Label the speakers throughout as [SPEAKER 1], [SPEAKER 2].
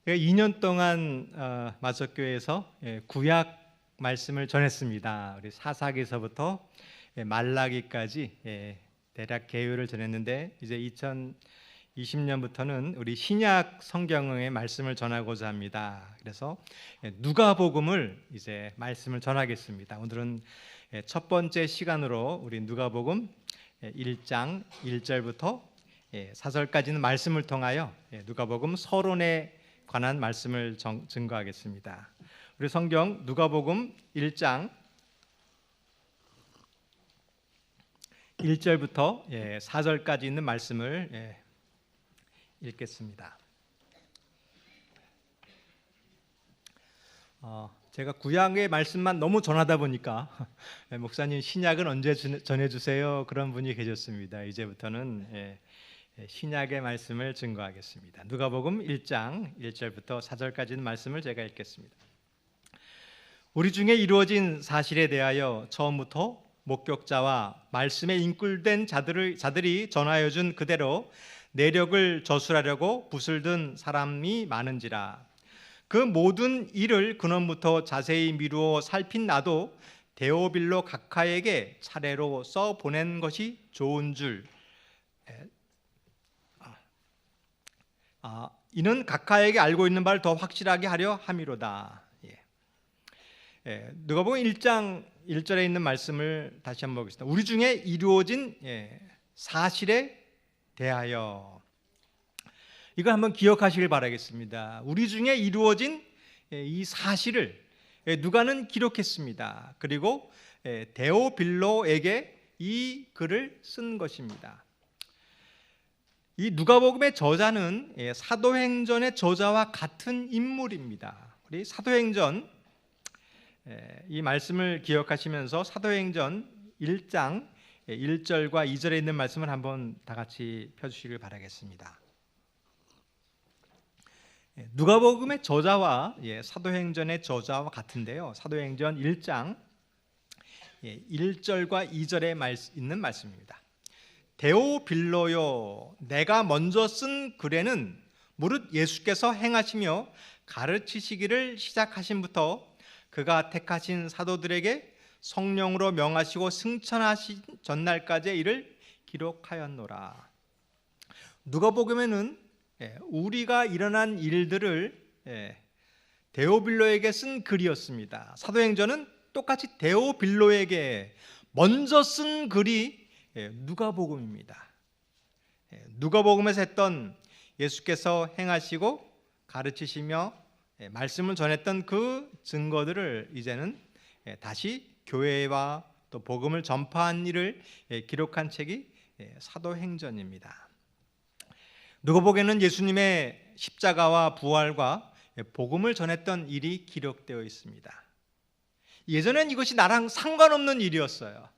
[SPEAKER 1] 2년 동안 마석교회에서 구약 말씀을 전했습니다. 우리 사사기서부터 말라기까지 대략 개요를 전했는데, 이제 2020년부터는 우리 신약 성경의 말씀을 전하고자 합니다. 그래서 누가복음을 이제 말씀을 전하겠습니다. 오늘은 첫 번째 시간으로 우리 누가복음 1장 1절부터 4절까지는 말씀을 통하여 누가복음 서론에 관한 말씀을 증거하겠습니다. 우리 성경 누가복음 1장 1절부터 4절까지 있는 말씀을 읽겠습니다. 제가 구약의 말씀만 너무 전하다 보니까 목사님 신약은 언제 전해주세요? 그런 분이 계셨습니다. 이제부터는 신약의 말씀을 증거하겠습니다. 누가복음 1장 1절부터 4절까지는 말씀을 제가 읽겠습니다. 우리 중에 이루어진 사실에 대하여 처음부터 목격자와 말씀에 인꿀된 자들이 전하여 준 그대로 내력을 저술하려고 붓을 든 사람이 많은지라. 그 모든 일을 근원부터 자세히 미루어 살핀 나도 데오빌로 각하에게 차례로 써 보낸 것이 좋은 줄 이는 각하에게 알고 있는 바를 더 확실하게 하려 함이로다. 누가복음 1장 1절에 있는 말씀을 다시 한번 보겠습니다. 우리 중에 이루어진 사실에 대하여, 이걸 한번 기억하시길 바라겠습니다. 우리 중에 이루어진 이 사실을 누가는 기록했습니다. 그리고 데오빌로에게 이 글을 쓴 것입니다. 이 누가복음의 저자는 사도행전의 저자와 같은 인물입니다. 우리 사도행전 이 말씀을 기억하시면서 사도행전 1장 1절과 2절에 있는 말씀을 한번 다 같이 펴주시길 바라겠습니다. 누가복음의 저자와 사도행전의 저자와 같은데요, 사도행전 1장 1절과 2절에 있는 말씀입니다. 데오빌로요, 내가 먼저 쓴 글에는 무릇 예수께서 행하시며 가르치시기를 시작하신부터 그가 택하신 사도들에게 성령으로 명하시고 승천하신 전날까지의 일을 기록하였노라. 누가복음에는 우리가 일어난 일들을 데오빌로에게 쓴 글이었습니다. 사도행전은 똑같이 데오빌로에게 먼저 쓴 글이 누가복음입니다. 누가복음에서 했던 예수께서 행하시고 가르치시며 말씀을 전했던 그 증거들을 이제는 다시 교회와 또 복음을 전파한 일을 기록한 책이 사도행전입니다. 누가복음에는 예수님의 십자가와 부활과 복음을 전했던 일이 기록되어 있습니다. 예전엔 이것이 나랑 상관없는 일이었어요.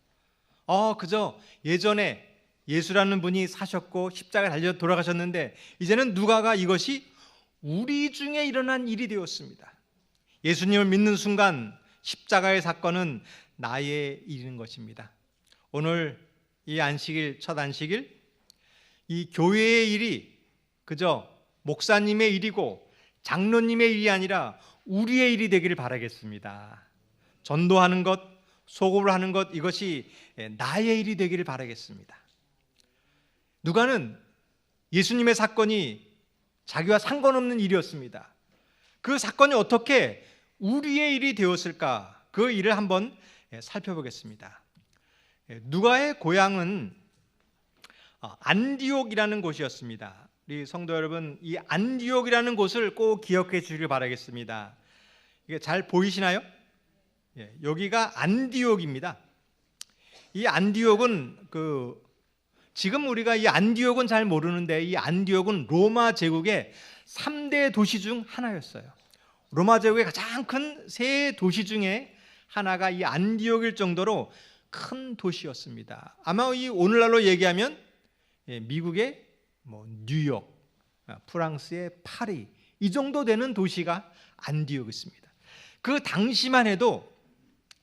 [SPEAKER 1] 그저 예전에 예수라는 분이 사셨고 십자가에 달려 돌아가셨는데, 이제는 누가가 이것이 우리 중에 일어난 일이 되었습니다. 예수님을 믿는 순간 십자가의 사건은 나의 일인 것입니다. 오늘 이 안식일, 첫 안식일, 이 교회의 일이 그저 목사님의 일이고 장로님의 일이 아니라 우리의 일이 되기를 바라겠습니다. 전도하는 것, 소급을 하는 것, 이것이 나의 일이 되기를 바라겠습니다. 누가는 예수님의 사건이 자기와 상관없는 일이었습니다. 그 사건이 어떻게 우리의 일이 되었을까? 그 일을 한번 살펴보겠습니다. 누가의 고향은 안디옥이라는 곳이었습니다. 우리 성도 여러분, 이 안디옥이라는 곳을 꼭 기억해 주시길 바라겠습니다. 이게 잘 보이시나요? 여기가 안디옥입니다. 이 안디옥은 지금 우리가 이 안디옥은 잘 모르는데, 이 안디옥은 로마 제국의 3대 도시 중 하나였어요. 로마 제국의 가장 큰 세 도시 중에 하나가 이 안디옥일 정도로 큰 도시였습니다. 아마 이 오늘날로 얘기하면 미국의 뉴욕, 프랑스의 파리, 이 정도 되는 도시가 안디옥이었습니다. 그 당시만 해도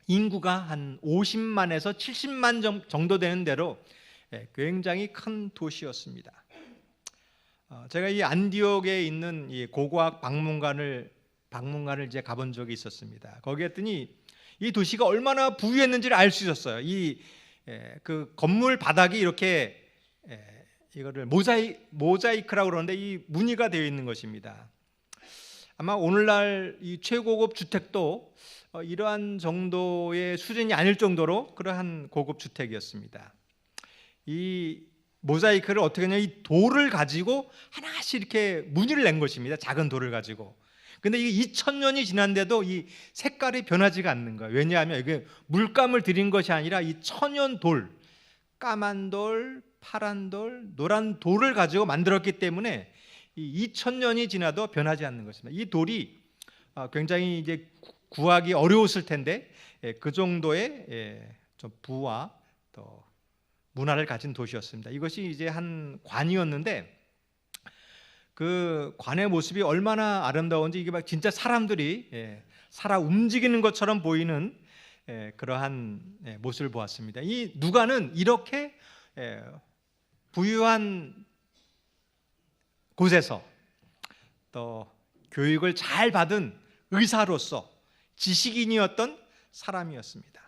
[SPEAKER 1] 인구가 한 50만에서 70만 정도 되는 대로 굉장히 큰 도시였습니다. 제가 이 안디옥에 있는 이 고고학 박물관을 이제 가본 적이 있었습니다. 거기 했더니 이 도시가 얼마나 부유했는지를 알 수 있었어요. 그 건물 바닥이 이렇게 이거를 모자이크라고 그러는데 이 무늬가 되어 있는 것입니다. 아마 오늘날 이 최고급 주택도 이러한 정도의 수준이 아닐 정도로 그러한 고급 주택이었습니다. 이 모자이크를 어떻게 하냐, 이 돌을 가지고 하나씩 이렇게 무늬를 낸 것입니다. 작은 돌을 가지고. 근데 이게 2000년이 지난데도 이 색깔이 변하지가 않는 거예요. 왜냐하면 이게 물감을 들인 것이 아니라 이 천연 돌, 까만 돌, 파란 돌, 노란 돌을 가지고 만들었기 때문에 이 2000년이 지나도 변하지 않는 것입니다. 이 돌이 굉장히 이제 구하기 어려웠을 텐데 그 정도의 좀 부와 또 문화를 가진 도시였습니다. 이것이 이제 한 관이었는데 그 관의 모습이 얼마나 아름다운지 이게 막 진짜 사람들이 살아 움직이는 것처럼 보이는 그러한 모습을 보았습니다. 이 누가는 이렇게 부유한 곳에서 또 교육을 잘 받은 의사로서 지식인이었던 사람이었습니다.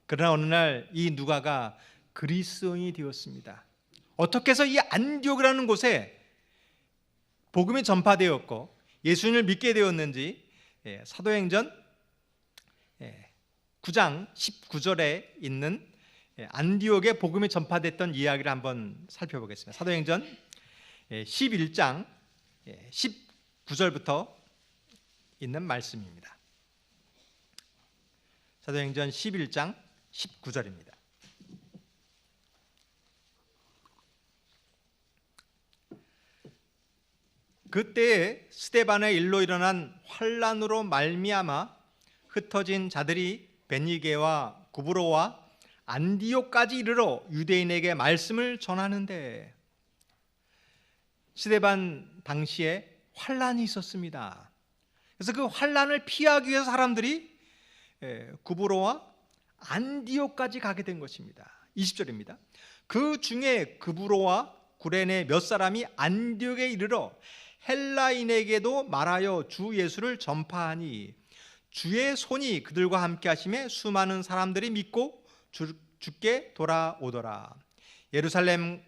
[SPEAKER 1] 그러나 어느 날 이 누가가 그리스도인이 되었습니다. 어떻게 해서 이 안디옥이라는 곳에 복음이 전파되었고 예수님을 믿게 되었는지 사도행전 9장 19절에 있는 안디옥에 복음이 전파됐던 이야기를 한번 살펴보겠습니다. 사도행전 11장 19절부터 있는 말씀입니다. 사도행전 11장 19절입니다. 그때에 스데반의 일로 일어난 환난으로 말미암아 흩어진 자들이 베니게와 구브로와 안디옥까지 이르러 유대인에게 말씀을 전하는데, 스데반 당시에 환난이 있었습니다. 그래서 그 환난을 피하기 위해서 사람들이 구브로와 안디옥까지 가게 된 것입니다. 20절입니다. 그 중에 구브로와 구레네 몇 사람이 안디옥에 이르러 헬라인에게도 말하여 주 예수를 전파하니 주의 손이 그들과 함께 하심에 수많은 사람들이 믿고 주께 돌아오더라. 예루살렘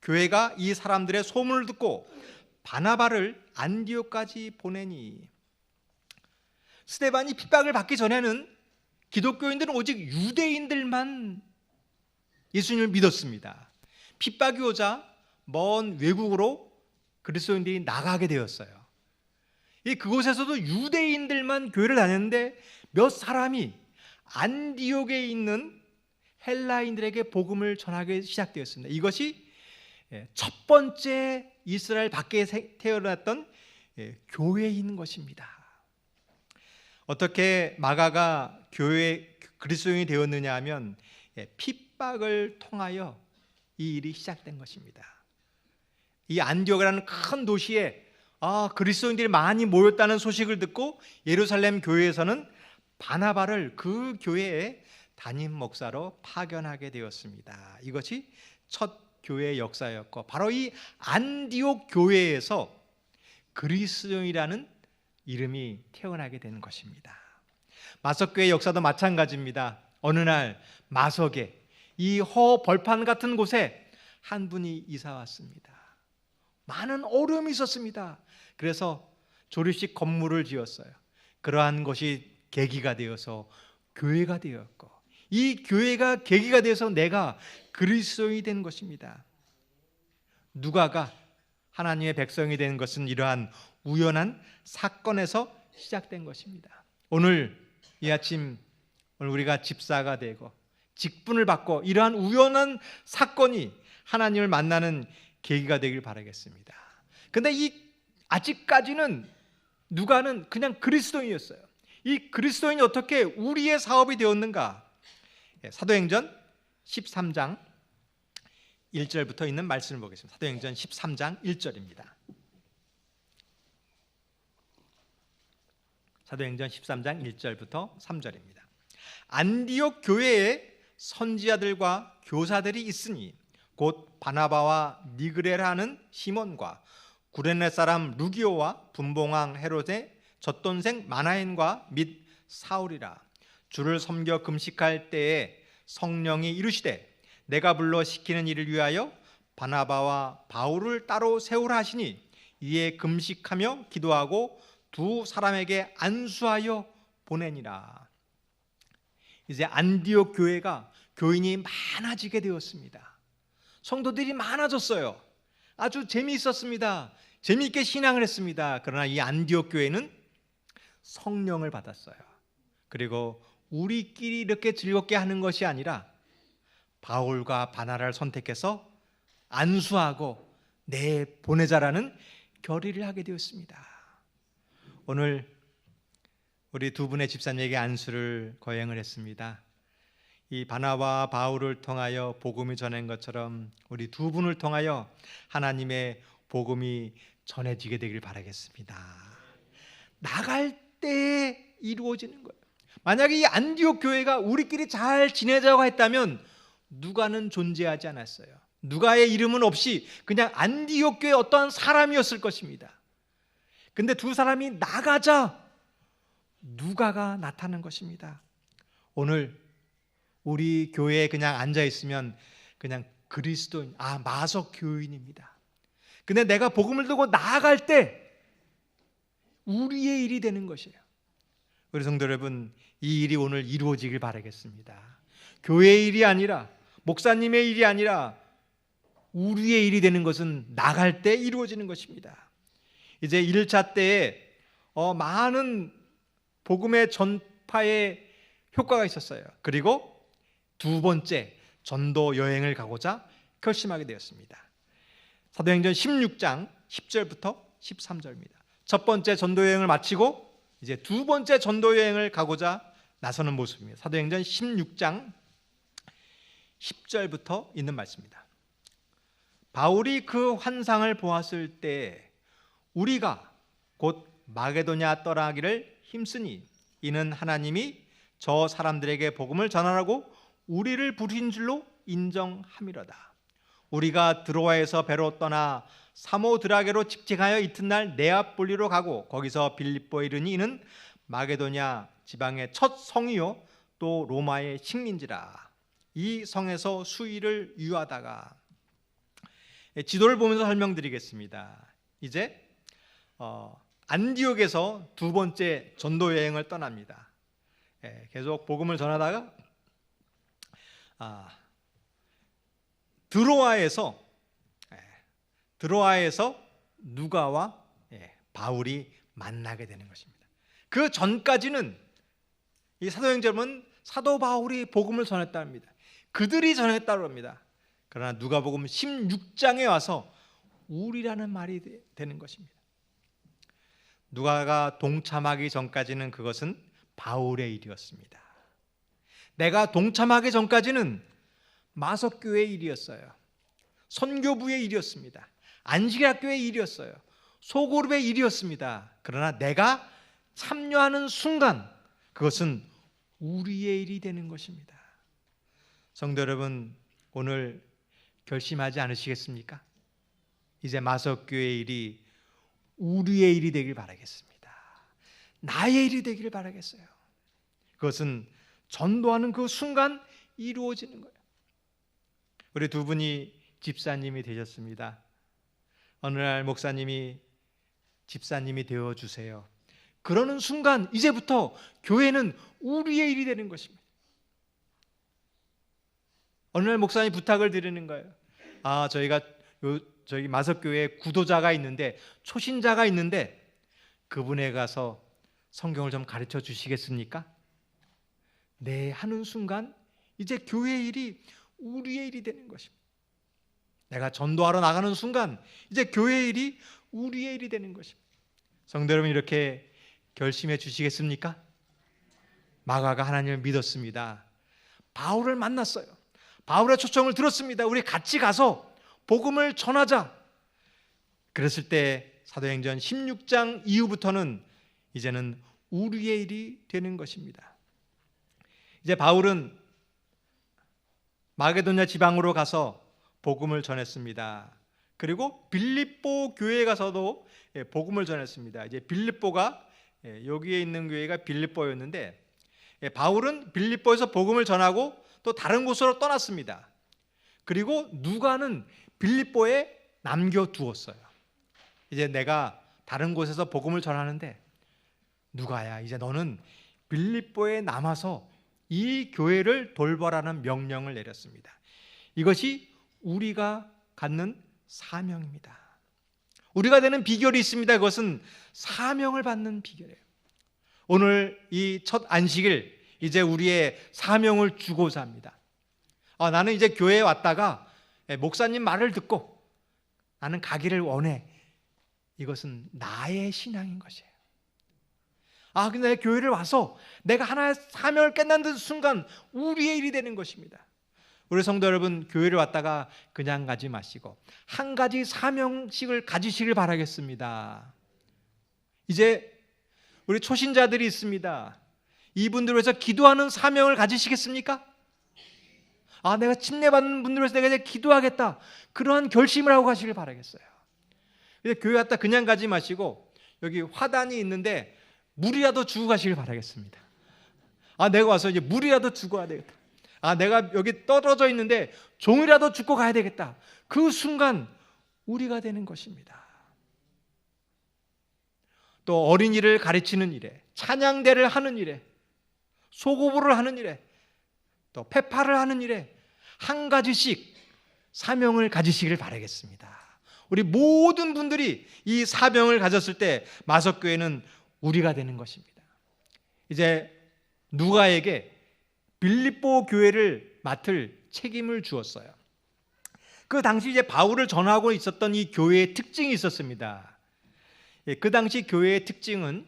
[SPEAKER 1] 교회가 이 사람들의 소문을 듣고 바나바를 안디옥까지 보내니, 스데반이 핍박을 받기 전에는 기독교인들은 오직 유대인들만 예수님을 믿었습니다. 핍박이 오자 먼 외국으로 그리스도인들이 나가게 되었어요. 그곳에서도 유대인들만 교회를 다녔는데 몇 사람이 안디옥에 있는 헬라인들에게 복음을 전하기 시작되었습니다. 이것이 첫 번째 이스라엘 밖에 태어났던 교회인 것입니다. 어떻게 마가가 교회 그리스도인이 되었느냐 하면 핍박을 통하여 이 일이 시작된 것입니다. 이 안디옥이라는 큰 도시에 그리스도인들이 많이 모였다는 소식을 듣고 예루살렘 교회에서는 바나바를 그 교회의 담임 목사로 파견하게 되었습니다. 이것이 첫 교회의 역사였고, 바로 이 안디옥 교회에서 그리스도인이라는 이름이 태어나게 되는 것입니다. 마석교회 역사도 마찬가지입니다. 어느 날 마석에 이 허벌판 같은 곳에 한 분이 이사 왔습니다. 많은 어려움이 있었습니다. 그래서 조립식 건물을 지었어요. 그러한 것이 계기가 되어서 교회가 되었고, 이 교회가 계기가 되어서 내가 그리스도인이 된 것입니다. 누가가 하나님의 백성이 된 것은 이러한 우연한 사건에서 시작된 것입니다. 오늘 이 아침 우리가 집사가 되고 직분을 받고 이러한 우연한 사건이 하나님을 만나는 계기가 되길 바라겠습니다. 근데 아직까지는 누가는 그냥 그리스도인이었어요. 이 그리스도인이 어떻게 우리의 사업이 되었는가? 사도행전 13장 1절부터 있는 말씀을 보겠습니다. 사도행전 13장 1절입니다. 사도행전 13장 1절부터 3절입니다. 안디옥 교회에 선지자들과 교사들이 있으니 곧 바나바와 니그레라는 시몬과 구레네 사람 루기오와 분봉왕 헤롯의 젖돈생 마나엔과 및 사울이라. 주를 섬겨 금식할 때에 성령이 이르시되 내가 불러 시키는 일을 위하여 바나바와 바울을 따로 세우라 하시니 이에 금식하며 기도하고 두 사람에게 안수하여 보내니라. 이제 안디옥 교회가 교인이 많아지게 되었습니다. 성도들이 많아졌어요. 아주 재미있었습니다. 재미있게 신앙을 했습니다. 그러나 이 안디옥 교회는 성령을 받았어요. 그리고 우리끼리 이렇게 즐겁게 하는 것이 아니라 바울과 바나바를 선택해서 안수하고 보내자라는 결의를 하게 되었습니다. 오늘 우리 두 분의 집사님에게 안수를 거행을 했습니다. 이 바나바와 바울을 통하여 복음이 전한 것처럼 우리 두 분을 통하여 하나님의 복음이 전해지게 되길 바라겠습니다. 나갈 때 이루어지는 거예요. 만약에 이 안디옥 교회가 우리끼리 잘 지내자고 했다면 누가는 존재하지 않았어요. 누가의 이름은 없이 그냥 안디옥 교회의 어떠한 사람이었을 것입니다. 근데 두 사람이 나가자 누가가 나타난 것입니다. 오늘 우리 교회에 그냥 앉아 있으면 그냥 그리스도인, 마석 교인입니다. 근데 내가 복음을 들고 나아갈 때 우리의 일이 되는 것이에요. 우리 성도 여러분, 이 일이 오늘 이루어지길 바라겠습니다. 교회의 일이 아니라, 목사님의 일이 아니라 우리의 일이 되는 것은 나갈 때 이루어지는 것입니다. 이제 1차 때에 많은 복음의 전파에 효과가 있었어요. 그리고 두 번째 전도 여행을 가고자 결심하게 되었습니다. 사도행전 16장 10절부터 13절입니다. 첫 번째 전도 여행을 마치고 이제 두 번째 전도 여행을 가고자 나서는 모습입니다. 사도행전 16장 10절부터 있는 말씀입니다. 바울이 그 환상을 보았을 때 우리가 곧 마게도냐 떠나기를 힘쓰니 이는 하나님이 저 사람들에게 복음을 전하라고 우리를 부르신 줄로 인정함이로다. 우리가 드로아에서 배로 떠나 사모드라게로 직행하여 이튿날 네아폴리로 가고 거기서 빌립보에 이르니 이는 마게도냐 지방의 첫 성이요 또 로마의 식민지라. 이 성에서 수일을 유하다가 지도를 보면서 설명드리겠습니다. 이제 안디옥에서 두 번째 전도 여행을 떠납니다. 계속 복음을 전하다가 드로아에서 누가와 바울이 만나게 되는 것입니다. 그 전까지는 이 사도행전은 사도 바울이 복음을 전했다 합니다. 그들이 전했다고 합니다. 그러나 누가복음 16장에 와서 우리라는 말이 되는 것입니다. 누가가 동참하기 전까지는 그것은 바울의 일이었습니다. 내가 동참하기 전까지는 마석교회의 일이었어요. 선교부의 일이었습니다. 안식일학교의 일이었어요. 소그룹의 일이었습니다. 그러나 내가 참여하는 순간 그것은 우리의 일이 되는 것입니다. 성도 여러분, 오늘 결심하지 않으시겠습니까? 이제 마석교회의 일이 우리의 일이 되길 바라겠습니다. 나의 일이 되기를 바라겠어요. 그것은 전도하는 그 순간 이루어지는 거예요. 우리 두 분이 집사님이 되셨습니다. 어느 날 목사님이 집사님이 되어주세요. 그러는 순간 이제부터 교회는 우리의 일이 되는 것입니다. 어느 날 목사님 부탁을 드리는 거예요. 저희가 저희 마석교회에 구도자가 있는데, 초신자가 있는데 그분에 가서 성경을 좀 가르쳐 주시겠습니까? 네 하는 순간 이제 교회의 일이 우리의 일이 되는 것입니다. 내가 전도하러 나가는 순간 이제 교회의 일이 우리의 일이 되는 것입니다. 성도 여러분, 이렇게 결심해 주시겠습니까? 마가가 하나님을 믿었습니다. 바울을 만났어요. 바울의 초청을 들었습니다. 우리 같이 가서 복음을 전하자. 그랬을 때 사도행전 16장 이후부터는 이제는 우리의 일이 되는 것입니다. 이제 바울은 마게도냐 지방으로 가서 복음을 전했습니다. 그리고 빌립보 교회에 가서도 복음을 전했습니다. 이제 빌립보가 여기에 있는 교회가 빌립보였는데 바울은 빌립보에서 복음을 전하고 또 다른 곳으로 떠났습니다. 그리고 누가는 빌립보에 남겨두었어요. 이제 내가 다른 곳에서 복음을 전하는데 누가야, 이제 너는 빌립보에 남아서 이 교회를 돌보라는 명령을 내렸습니다. 이것이 우리가 갖는 사명입니다. 우리가 되는 비결이 있습니다. 그것은 사명을 받는 비결이에요. 오늘 이 첫 안식일, 이제 우리의 사명을 주고자 합니다. 나는 이제 교회에 왔다가 목사님 말을 듣고 나는 가기를 원해. 이것은 나의 신앙인 것이에요. 근데 교회를 와서 내가 하나의 사명을 깨닫는 순간 우리의 일이 되는 것입니다. 우리 성도 여러분, 교회를 왔다가 그냥 가지 마시고 한 가지 사명씩을 가지시길 바라겠습니다. 이제 우리 초신자들이 있습니다. 이분들을 위해서 기도하는 사명을 가지시겠습니까? 내가 침례받는 분들을 위해서 내가 이제 기도하겠다, 그러한 결심을 하고 가시길 바라겠어요. 이제 교회 왔다 그냥 가지 마시고 여기 화단이 있는데 물이라도 주고 가시길 바라겠습니다. 내가 와서 이제 물이라도 주고 가야 되겠다. 내가 여기 떨어져 있는데 종이라도 줍고 가야 되겠다. 그 순간 우리가 되는 것입니다. 또 어린이를 가르치는 일에, 찬양대를 하는 일에, 소고부를 하는 일에, 또 페파를 하는 일에 한 가지씩 사명을 가지시길 바라겠습니다. 우리 모든 분들이 이 사명을 가졌을 때 마석교회는 우리가 되는 것입니다. 이제 누가에게 빌립보 교회를 맡을 책임을 주었어요. 그 당시 이제 바울을 전하고 있었던 이 교회의 특징이 있었습니다. 그 당시 교회의 특징은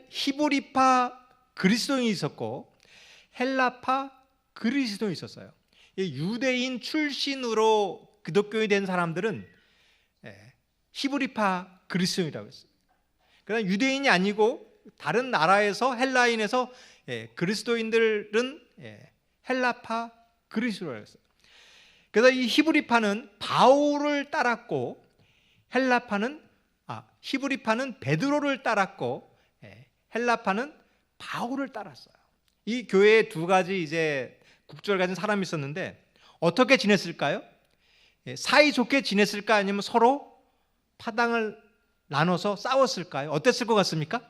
[SPEAKER 1] 히브리파 그리스도인이 있었고 헬라파 그리스도인이 있었어요. 유대인 출신으로 기독교인이 된 사람들은 히브리파 그리스도인이라고 했어요. 그러나 유대인이 아니고 다른 나라에서 헬라인에서 그리스도인들은 헬라파 그리스도라고 했어요. 그래서 이 히브리파는 바울을 따랐고 히브리파는 베드로를 따랐고 헬라파는 바울을 따랐어요. 이 교회에 두 가지 이제 국적을 가진 사람이 있었는데 어떻게 지냈을까요? 사이좋게 지냈을까, 아니면 서로 파당을 나눠서 싸웠을까요? 어땠을 것 같습니까?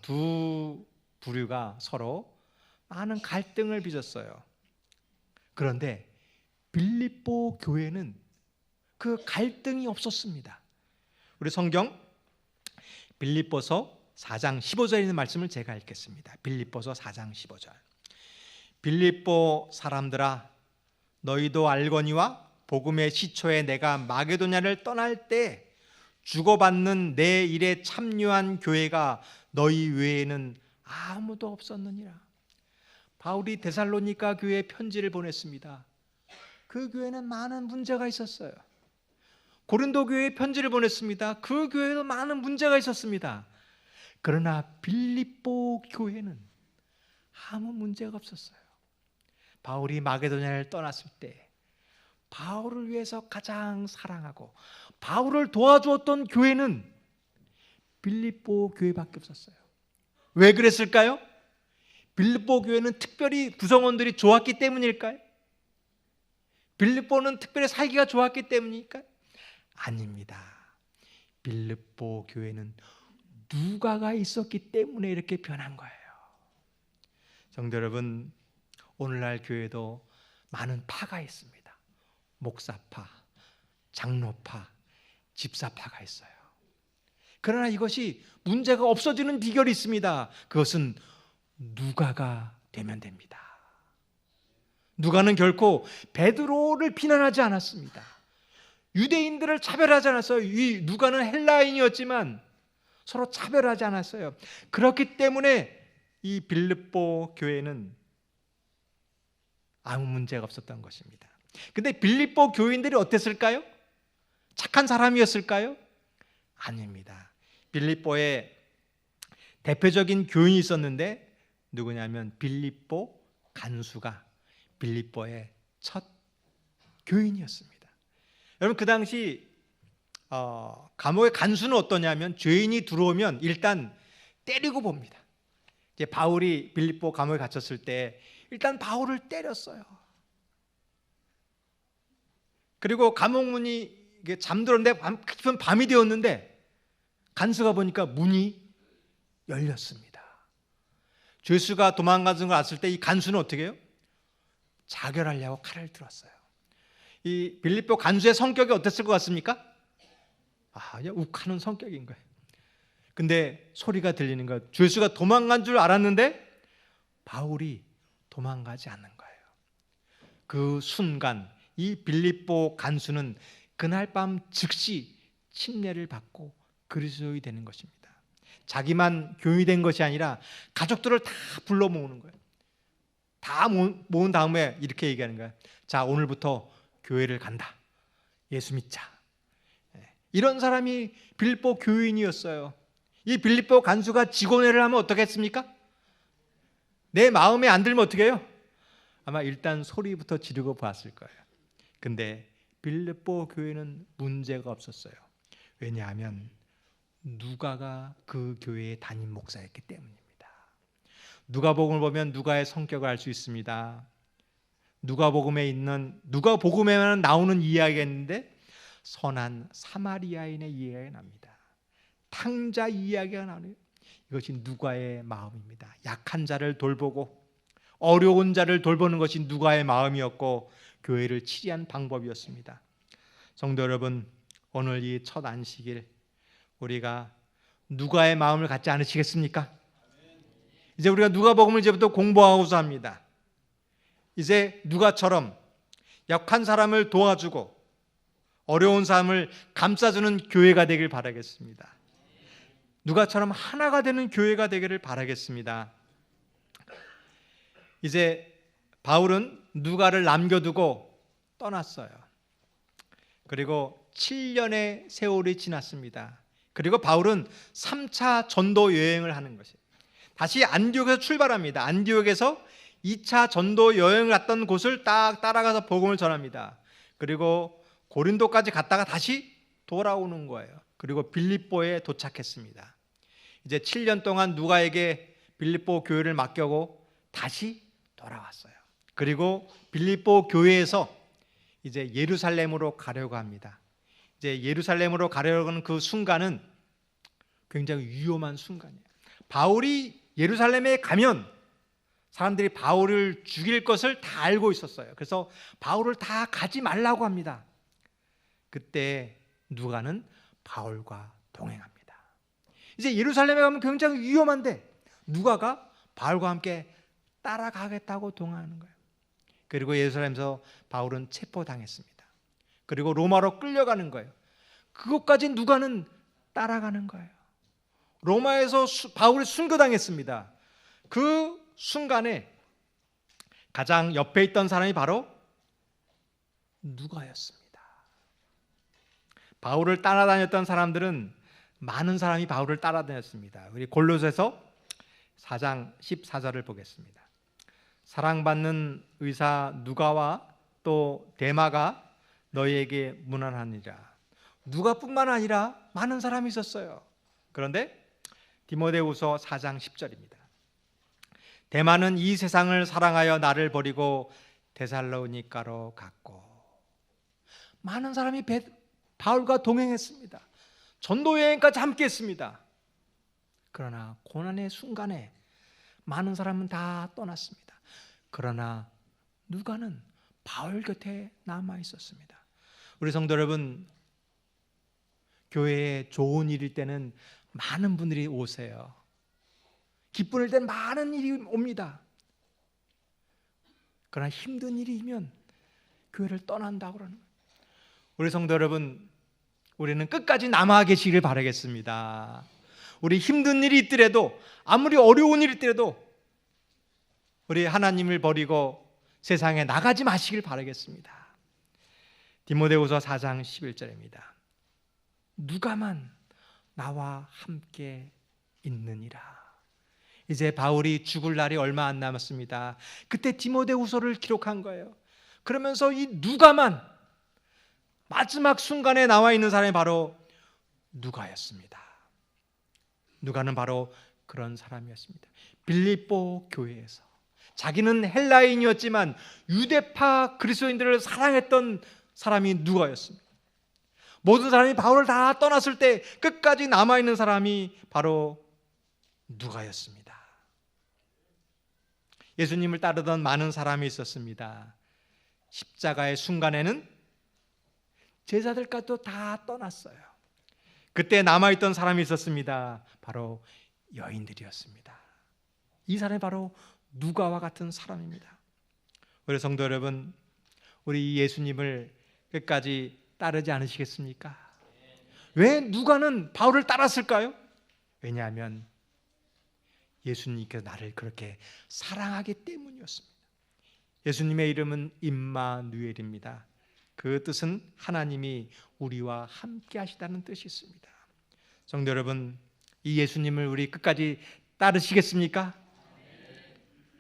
[SPEAKER 1] 두 부류가 서로 많은 갈등을 빚었어요. 그런데 빌립보 교회는 그 갈등이 없었습니다. 우리 성경 빌립보서 4장 15절에 있는 말씀을 제가 읽겠습니다. 빌립보서 4장 15절. 빌립보 사람들아, 너희도 알거니와 복음의 시초에 내가 마게도냐를 떠날 때 주고받는 내 일에 참여한 교회가 너희 외에는 아무도 없었느니라. 바울이 데살로니가 교회에 편지를 보냈습니다. 그 교회는 많은 문제가 있었어요. 고린도 교회에 편지를 보냈습니다. 그 교회도 많은 문제가 있었습니다. 그러나 빌립보 교회는 아무 문제가 없었어요. 바울이 마게도냐를 떠났을 때 바울을 위해서 가장 사랑하고 바울을 도와주었던 교회는 빌립보 교회밖에 없었어요. 왜 그랬을까요? 빌립보 교회는 특별히 구성원들이 좋았기 때문일까요? 빌립보는 특별히 살기가 좋았기 때문일까요? 아닙니다. 빌립보 교회는 누가가 있었기 때문에 이렇게 변한 거예요. 성도 여러분, 오늘날 교회도 많은 파가 있습니다. 목사파, 장로파, 집사파가 있어요. 그러나 이것이 문제가 없어지는 비결이 있습니다. 그것은 누가가 되면 됩니다. 누가는 결코 베드로를 비난하지 않았습니다. 유대인들을 차별하지 않았어요. 이 누가는 헬라인이었지만 서로 차별하지 않았어요. 그렇기 때문에 이 빌립보 교회는 아무 문제가 없었던 것입니다. 근데 빌립보 교인들이 어땠을까요? 착한 사람이었을까요? 아닙니다. 빌립보에 대표적인 교인이 있었는데 누구냐면 빌립보 간수가 빌립보에 첫 교인이었습니다. 여러분, 그 당시 감옥의 간수는 어떠냐면 죄인이 들어오면 일단 때리고 봅니다. 이제 바울이 빌립보 감옥에 갇혔을 때 일단 바울을 때렸어요. 그리고 감옥 문이 잠들었는데 깊은 밤이 되었는데 간수가 보니까 문이 열렸습니다. 죄수가 도망가는 걸 알았을 때 이 간수는 어떻게 해요? 자결하려고 칼을 들었어요. 이 빌립보 간수의 성격이 어땠을 것 같습니까? 그냥 욱하는 성격인 거예요. 근데 소리가 들리는 거예요. 죄수가 도망간 줄 알았는데 바울이 도망가지 않는 거예요. 그 순간 이 빌립보 간수는 그날 밤 즉시 침례를 받고 그리스도인이 되는 것입니다. 자기만 교인이 된 것이 아니라 가족들을 다 불러 모으는 거예요. 다 모은 다음에 이렇게 얘기하는 거예요. 자, 오늘부터 교회를 간다. 예수 믿자. 이런 사람이 빌립보 교인이었어요. 이 빌립보 간수가 직원회를 하면 어떻게 했습니까? 내 마음에 안 들면 어떻게 해요? 아마 일단 소리부터 지르고 봤을 거예요. 근데 빌립보 교회는 문제가 없었어요. 왜냐하면 누가가 그 교회의 담임 목사였기 때문입니다. 누가복음을 보면 누가의 성격을 알 수 있습니다. 누가복음에만 나오는 이야기가 있는데 선한 사마리아인의 이야기가 납니다. 탕자 이야기가 나와요. 이것이 누가의 마음입니다. 약한 자를 돌보고 어려운 자를 돌보는 것이 누가의 마음이었고 교회를 치리한 방법이었습니다. 성도 여러분, 오늘 이 첫 안식일 우리가 누가의 마음을 갖지 않으시겠습니까? 이제 우리가 누가복음을 이제부터 공부하고자 합니다. 이제 누가처럼 약한 사람을 도와주고 어려운 사람을 감싸주는 교회가 되길 바라겠습니다. 누가처럼 하나가 되는 교회가 되기를 바라겠습니다. 이제 바울은 누가를 남겨두고 떠났어요. 그리고 7년의 세월이 지났습니다. 그리고 바울은 3차 전도 여행을 하는 것이에요. 다시 안디옥에서 출발합니다. 안디옥에서 2차 전도 여행을 갔던 곳을 딱 따라가서 복음을 전합니다. 그리고 고린도까지 갔다가 다시 돌아오는 거예요. 그리고 빌립보에 도착했습니다. 이제 7년 동안 누가에게 빌립보 교회를 맡겨고 다시 돌아왔어요. 그리고 빌립보 교회에서 이제 예루살렘으로 가려고 합니다. 이제 예루살렘으로 가려고 하는 그 순간은 굉장히 위험한 순간이에요. 바울이 예루살렘에 가면 사람들이 바울을 죽일 것을 다 알고 있었어요. 그래서 바울을 다 가지 말라고 합니다. 그때 누가는 바울과 동행합니다. 이제 예루살렘에 가면 굉장히 위험한데 누가가 바울과 함께 따라가겠다고 동행하는 거예요. 그리고 예루살렘에서 바울은 체포당했습니다. 그리고 로마로 끌려가는 거예요. 그것까지 누가는 따라가는 거예요. 로마에서 바울이 순교당했습니다. 그 순간에 가장 옆에 있던 사람이 바로 누가였습니다. 바울을 따라다녔던 사람들은 많은 사람이 바울을 따라다녔습니다. 우리 골로새서 4장 14절을 보겠습니다. 사랑받는 의사 누가와 또 데마가 너희에게 문안하니라. 누가뿐만 아니라 많은 사람이 있었어요. 그런데 디모데후서 4장 10절입니다. 데마는 이 세상을 사랑하여 나를 버리고 데살로니가로 갔고. 많은 사람이 바울과 동행했습니다. 전도 여행까지 함께 했습니다. 그러나 고난의 순간에 많은 사람은 다 떠났습니다. 그러나 누가는 바울 곁에 남아 있었습니다. 우리 성도 여러분, 교회에 좋은 일일 때는 많은 분들이 오세요. 기쁜 일 때는 많은 일이 옵니다. 그러나 힘든 일이면 교회를 떠난다고 그러는 거예요. 우리 성도 여러분, 우리는 끝까지 남아 계시기를 바라겠습니다. 우리 힘든 일이 있더라도, 아무리 어려운 일이 있더라도 우리 하나님을 버리고 세상에 나가지 마시길 바라겠습니다. 디모데후서 4장 11절입니다. 누가만 나와 함께 있느니라. 이제 바울이 죽을 날이 얼마 안 남았습니다. 그때 디모데후서를 기록한 거예요. 그러면서 이 누가만 마지막 순간에 나와 있는 사람이 바로 누가였습니다. 누가는 바로 그런 사람이었습니다. 빌립보 교회에서 자기는 헬라인이었지만 유대파 그리스도인들을 사랑했던 사람이 누가였습니다. 모든 사람이 바울을 다 떠났을 때 끝까지 남아있는 사람이 바로 누가였습니다. 예수님을 따르던 많은 사람이 있었습니다. 십자가의 순간에는 제자들까지도 다 떠났어요. 그때 남아있던 사람이 있었습니다. 바로 여인들이었습니다. 이 사람이 바로 누가와 같은 사람입니다. 우리 성도 여러분, 우리 예수님을 끝까지 따르지 않으시겠습니까? 왜 누가는 바울을 따랐을까요? 왜냐하면 예수님께서 나를 그렇게 사랑하기 때문이었습니다. 예수님의 이름은 임마누엘입니다. 그 뜻은 하나님이 우리와 함께 하시다는 뜻이 있습니다. 성도 여러분, 이 예수님을 우리 끝까지 따르시겠습니까?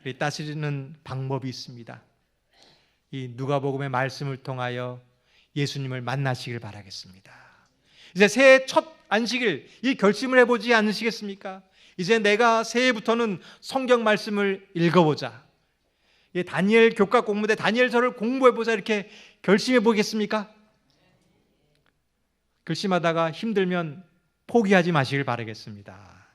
[SPEAKER 1] 우리 따르는 방법이 있습니다. 이 누가복음의 말씀을 통하여 예수님을 만나시길 바라겠습니다. 이제 새해 첫 안식일 이 결심을 해보지 않으시겠습니까? 이제 내가 새해부터는 성경 말씀을 읽어보자, 다니엘 교과 공부대 다니엘서를 공부해보자, 이렇게 결심해 보겠습니까? 결심하다가 힘들면 포기하지 마시길 바라겠습니다.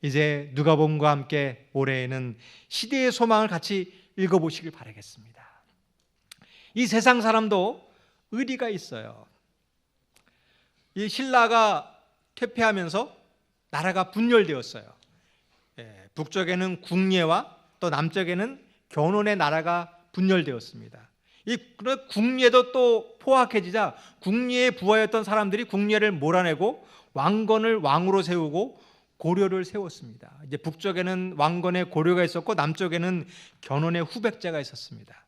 [SPEAKER 1] 이제 누가복음과 함께 올해에는 시대의 소망을 같이 읽어보시길 바라겠습니다. 이 세상 사람도 의리가 있어요. 이 신라가 퇴폐하면서 나라가 분열되었어요. 북쪽에는 궁예와 또 남쪽에는 견훤의 나라가 분열되었습니다. 이 궁예도 또 포악해지자 궁예의 부하였던 사람들이 궁예를 몰아내고 왕건을 왕으로 세우고 고려를 세웠습니다. 이제 북쪽에는 왕건의 고려가 있었고 남쪽에는 견훤의 후백제가 있었습니다.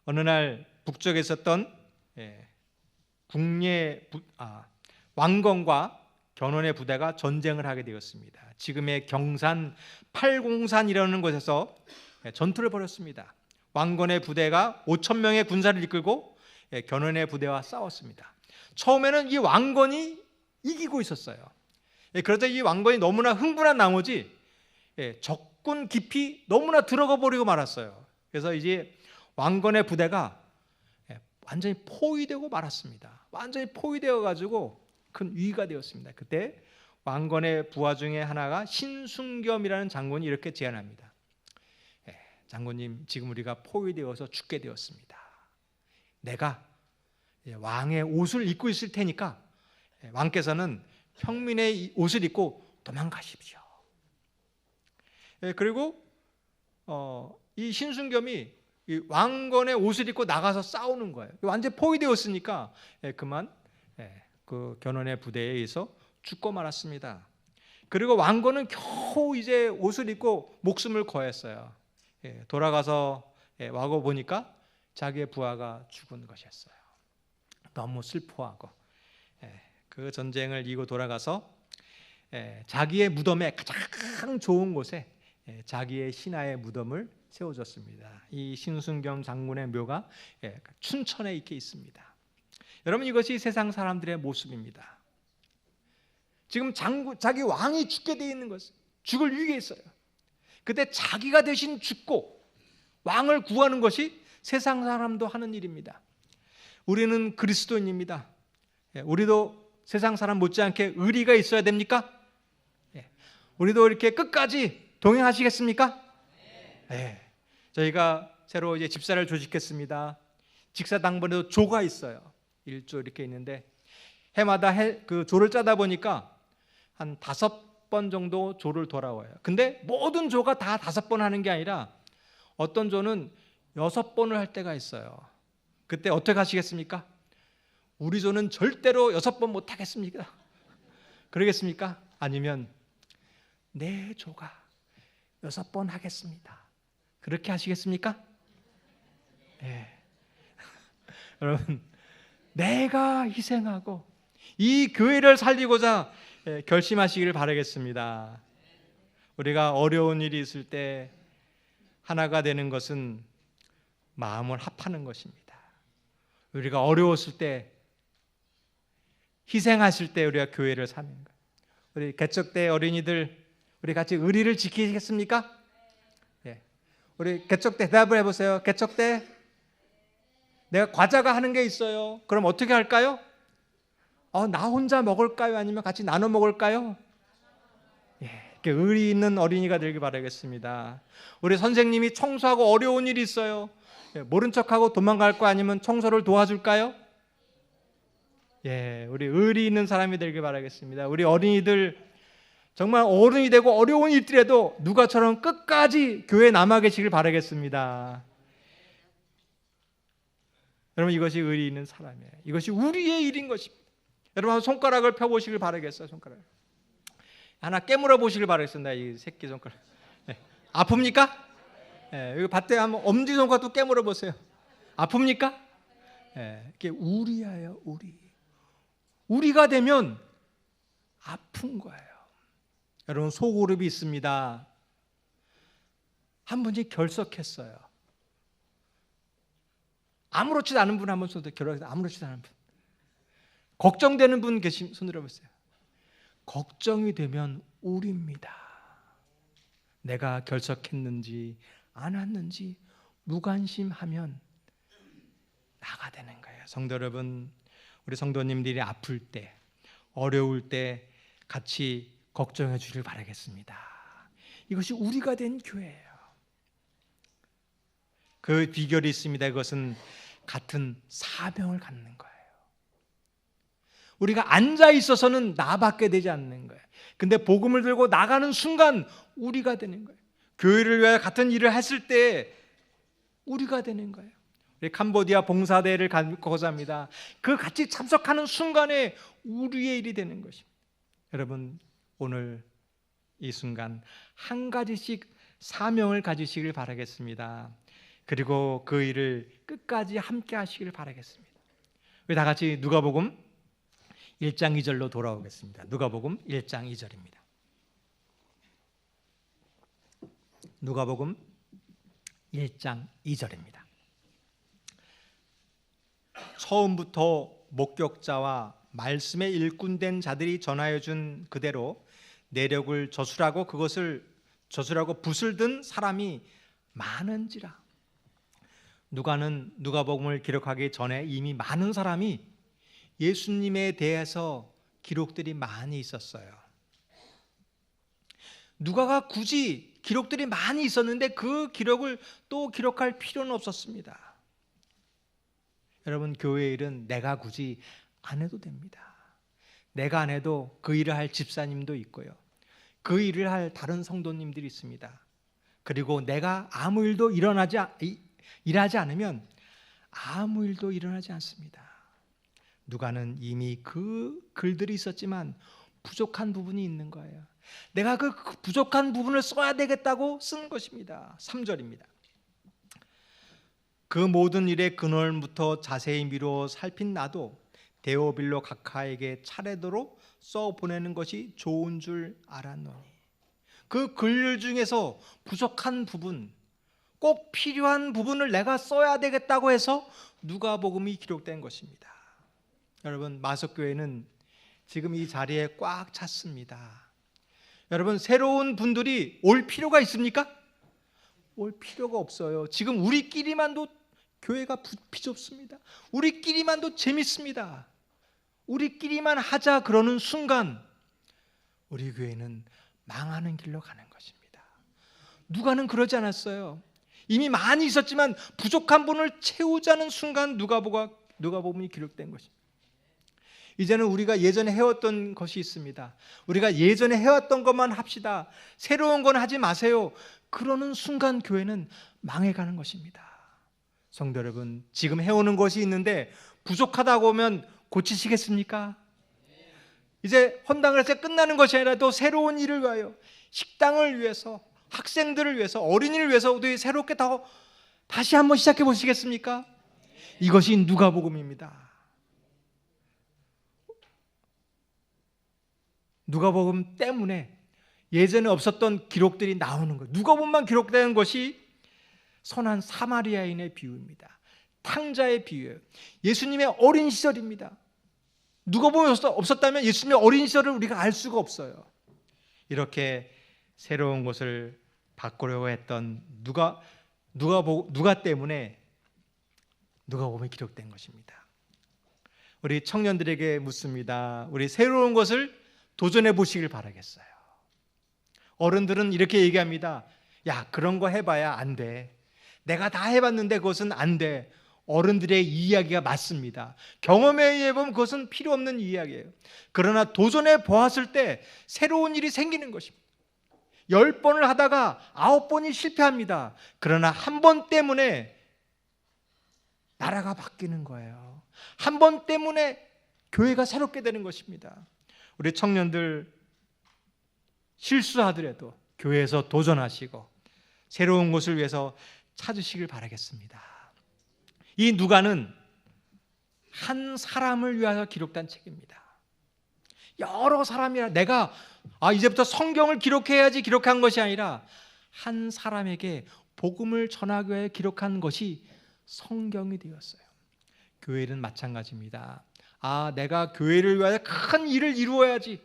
[SPEAKER 1] 어느 날 북쪽에 있었던 왕건과 견훤의 부대가 전쟁을 하게 되었습니다. 지금의 경산 팔공산이라는 곳에서 전투를 벌였습니다. 왕건의 부대가 5천 명의 군사를 이끌고 견훤의 부대와 싸웠습니다. 처음에는 이 왕건이 이기고 있었어요. 그러자 이 왕건이 너무나 흥분한 나머지 적군 깊이 너무나 들어가 버리고 말았어요. 그래서 이제 왕건의 부대가 완전히 포위되고 말았습니다. 완전히 포위되어 가지고 큰 위기가 되었습니다. 그때 왕건의 부하 중에 하나가 신순겸이라는 장군이 이렇게 제안합니다. 장군님, 지금 우리가 포위되어서 죽게 되었습니다. 내가 왕의 옷을 입고 있을 테니까 왕께서는 평민의 옷을 입고 도망가십시오. 그리고 이 신순겸이 이 왕건의 옷을 입고 나가서 싸우는 거예요. 완전 포위되었으니까 그만 그 견훤의 부대에 의해서 죽고 말았습니다. 그리고 왕건은 겨우 이제 옷을 입고 목숨을 거했어요. 돌아가서 와고 보니까 자기의 부하가 죽은 것이었어요. 너무 슬퍼하고 그 전쟁을 이기고 돌아가서 자기의 무덤에 가장 좋은 곳에 자기의 신하의 무덤을 세워줬습니다. 이 신순겸 장군의 묘가 춘천에 이렇게 있습니다. 여러분, 이것이 세상 사람들의 모습입니다. 지금 자기 왕이 죽게 되어 있는 것은 죽을 위기에 있어요. 그때 자기가 대신 죽고 왕을 구하는 것이 세상 사람도 하는 일입니다. 우리는 그리스도인입니다. 우리도 세상 사람 못지않게 의리가 있어야 됩니까? 우리도 이렇게 끝까지 동행하시겠습니까? 네. 저희가 새로 이제 집사를 조직했습니다. 직사 당번에도 조가 있어요. 1조 이렇게 있는데 해마다 그 조를 짜다 보니까 한 5번 정도 조를 돌아와요. 근데 모든 조가 다 5번 하는 게 아니라 어떤 조는 6번을 할 때가 있어요. 그때 어떻게 하시겠습니까? 우리 조는 절대로 6번 못 하겠습니까? 그러겠습니까? 아니면 내 조가 6번 하겠습니다. 그렇게 하시겠습니까? 네. 여러분, 내가 희생하고 이 교회를 살리고자 결심하시기를 바라겠습니다. 우리가 어려운 일이 있을 때 하나가 되는 것은 마음을 합하는 것입니다. 우리가 어려웠을 때, 희생하실 때 우리가 교회를 사는 거예요. 우리 개척대 어린이들, 우리 같이 의리를 지키겠습니까? 예. 우리 개척대 대답을 해보세요. 개척대, 내가 과자가 하는 게 있어요. 그럼 어떻게 할까요? 나 혼자 먹을까요? 아니면 같이 나눠 먹을까요? 예, 이렇게 의리 있는 어린이가 되길 바라겠습니다. 우리 선생님이 청소하고 어려운 일이 있어요. 예, 모른 척하고 도망갈 거 아니면 청소를 도와줄까요? 예, 우리 의리 있는 사람이 되길 바라겠습니다. 우리 어린이들 정말 어른이 되고 어려운 일들에도 누가처럼 끝까지 교회에 남아 계시길 바라겠습니다. 여러분, 이것이 의리 있는 사람이에요. 이것이 우리의 일인 것입니다. 여러분, 손가락을 펴보시길 바라겠어요. 손가락 하나 깨물어 보시길 바라겠습니다. 이 새끼 손가락. 네. 아픕니까? 네. 여기 밭에 한번 엄지손가락도 깨물어 보세요. 아픕니까? 네. 이게 우리예요. 우리가 되면 아픈 거예요. 여러분, 소그룹이 있습니다. 한 분이 결석했어요. 아무렇지도 않은 분 한번 손들어. 결혼해서 아무렇지도 않은 분. 걱정되는 분 계시면 손 들어보세요. 걱정이 되면 우리입니다. 내가 결석했는지 안 했는지 무관심하면 나가 되는 거예요. 성도 여러분, 우리 성도님들이 아플 때, 어려울 때 같이 걱정해 주길 바라겠습니다. 이것이 우리가 된 교회예요. 그 비결이 있습니다. 그것은 같은 사명을 갖는 거예요. 우리가 앉아 있어서는 나밖에 되지 않는 거예요. 근데 복음을 들고 나가는 순간 우리가 되는 거예요. 교회를 위해 같은 일을 했을 때 우리가 되는 거예요. 우리 캄보디아 봉사대회를 가고자 합니다. 그 같이 참석하는 순간에 우리의 일이 되는 것입니다. 여러분, 오늘 이 순간 한 가지씩 사명을 가지시길 바라겠습니다. 그리고 그 일을 끝까지 함께 하시길 바라겠습니다. 우리 다 같이 누가복음 1장 2절로 돌아오겠습니다. 누가복음 1장 2절입니다. 누가복음 1장 2절입니다. 처음부터 목격자와 말씀에 일꾼된 자들이 전하여 준 그대로 내력을 저술하고 그것을 저술하고 붓을 든 사람이 많은지라. 누가는 누가복음을 기록하기 전에 이미 많은 사람이 예수님에 대해서 기록들이 많이 있었어요. 누가가 굳이 기록들이 많이 있었는데 그 기록을 또 기록할 필요는 없었습니다. 여러분, 교회 일은 내가 굳이 안 해도 됩니다. 내가 안 해도 그 일을 할 집사님도 있고요. 그 일을 할 다른 성도님들이 있습니다. 그리고 내가 아무 일도 일하지 않으면 아무 일도 일어나지 않습니다. 누가는 이미 그 글들이 있었지만 부족한 부분이 있는 거예요. 내가 그 부족한 부분을 써야 되겠다고 쓴 것입니다. 3절입니다. 그 모든 일의 근원부터 자세히 미루어 살핀 나도 데오빌로 각하에게 차례대로 써보내는 것이 좋은 줄 알았노니. 그 글 중에서 부족한 부분, 꼭 필요한 부분을 내가 써야 되겠다고 해서 누가복음이 기록된 것입니다. 여러분, 마석교회는 지금 이 자리에 꽉 찼습니다. 여러분, 새로운 분들이 올 필요가 있습니까? 올 필요가 없어요. 지금 우리끼리만도 교회가 비좁습니다. 우리끼리만도 재밌습니다. 우리끼리만 하자 그러는 순간 우리 교회는 망하는 길로 가는 것입니다. 누가는 그러지 않았어요. 이미 많이 있었지만 부족한 분을 채우자는 순간 누가복음이 기록된 것입니다. 이제는 우리가 예전에 해왔던 것이 있습니다. 우리가 예전에 해왔던 것만 합시다. 새로운 건 하지 마세요. 그러는 순간 교회는 망해가는 것입니다. 성도 여러분, 지금 해오는 것이 있는데 부족하다고 하면 고치시겠습니까? 이제 헌당을 해서 끝나는 것이 아니라 또 새로운 일을 위하여, 식당을 위해서, 학생들을 위해서, 어린이를 위해서 우리 새롭게 다시 한번 시작해 보시겠습니까? 이것이 누가복음입니다. 누가복음 때문에 예전에 없었던 기록들이 나오는 거예요. 누가복음만 기록되는 것이 선한 사마리아인의 비유입니다. 탕자의 비유예요. 예수님의 어린 시절입니다. 누가 보면 없었다면 예수님의 어린 시절을 우리가 알 수가 없어요. 이렇게 새로운 것을 바꾸려고 했던 누가 때문에 누가복음에 기록된 것입니다. 우리 청년들에게 묻습니다. 우리 새로운 것을 도전해 보시길 바라겠어요. 어른들은 이렇게 얘기합니다. 야, 그런 거 해봐야 안 돼. 내가 다 해봤는데 그것은 안 돼. 어른들의 이야기가 맞습니다. 경험에 의해 보면 그것은 필요 없는 이야기예요. 그러나 도전해 보았을 때 새로운 일이 생기는 것입니다. 10번을 하다가 9번이 실패합니다. 그러나 한 번 때문에 나라가 바뀌는 거예요. 한 번 때문에 교회가 새롭게 되는 것입니다. 우리 청년들 실수하더라도 교회에서 도전하시고 새로운 것을 위해서 찾으시길 바라겠습니다. 이 누가는 한 사람을 위하여 기록된 책입니다. 여러 사람이라 내가 이제부터 성경을 기록해야지 기록한 것이 아니라 한 사람에게 복음을 전하기 위해 기록한 것이 성경이 되었어요. 교회는 마찬가지입니다. 내가 교회를 위하여 큰 일을 이루어야지,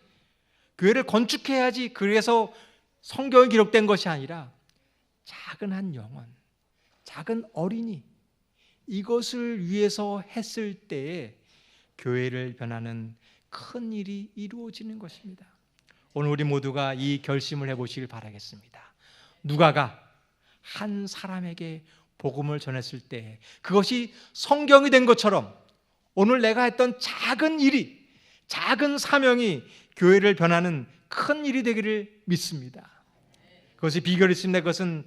[SPEAKER 1] 교회를 건축해야지, 그래서 성경이 기록된 것이 아니라 작은 한 영혼, 작은 어린이, 이것을 위해서 했을 때에 교회를 변하는 큰 일이 이루어지는 것입니다. 오늘 우리 모두가 이 결심을 해보시길 바라겠습니다. 누가가 한 사람에게 복음을 전했을 때 그것이 성경이 된 것처럼 오늘 내가 했던 작은 일이, 작은 사명이 교회를 변하는 큰 일이 되기를 믿습니다. 그것이 비결이 있습니다. 그것은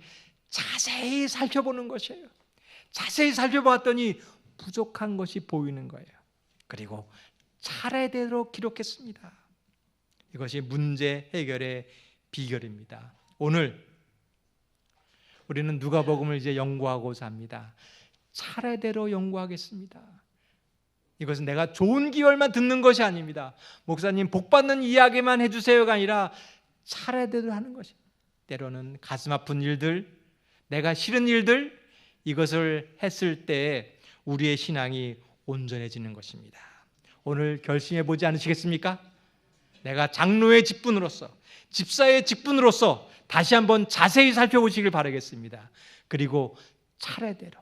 [SPEAKER 1] 자세히 살펴보는 것이에요. 자세히 살펴봤더니 부족한 것이 보이는 거예요. 그리고 차례대로 기록했습니다. 이것이 문제 해결의 비결입니다. 오늘 우리는 누가복음을 이제 연구하고자 합니다. 차례대로 연구하겠습니다. 이것은 내가 좋은 기회만 듣는 것이 아닙니다. 목사님 복받는 이야기만 해주세요가 아니라 차례대로 하는 것입니다. 때로는 가슴 아픈 일들, 내가 싫은 일들, 이것을 했을 때 우리의 신앙이 온전해지는 것입니다. 오늘 결심해 보지 않으시겠습니까? 내가 장로의 직분으로서, 집사의 직분으로서 다시 한번 자세히 살펴보시길 바라겠습니다. 그리고 차례대로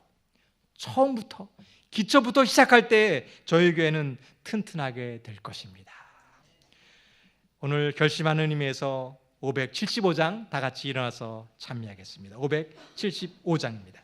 [SPEAKER 1] 처음부터 기초부터 시작할 때 저희 교회는 튼튼하게 될 것입니다. 오늘 결심하는 의미에서 575장 다 같이 일어나서 참여하겠습니다. 575장입니다.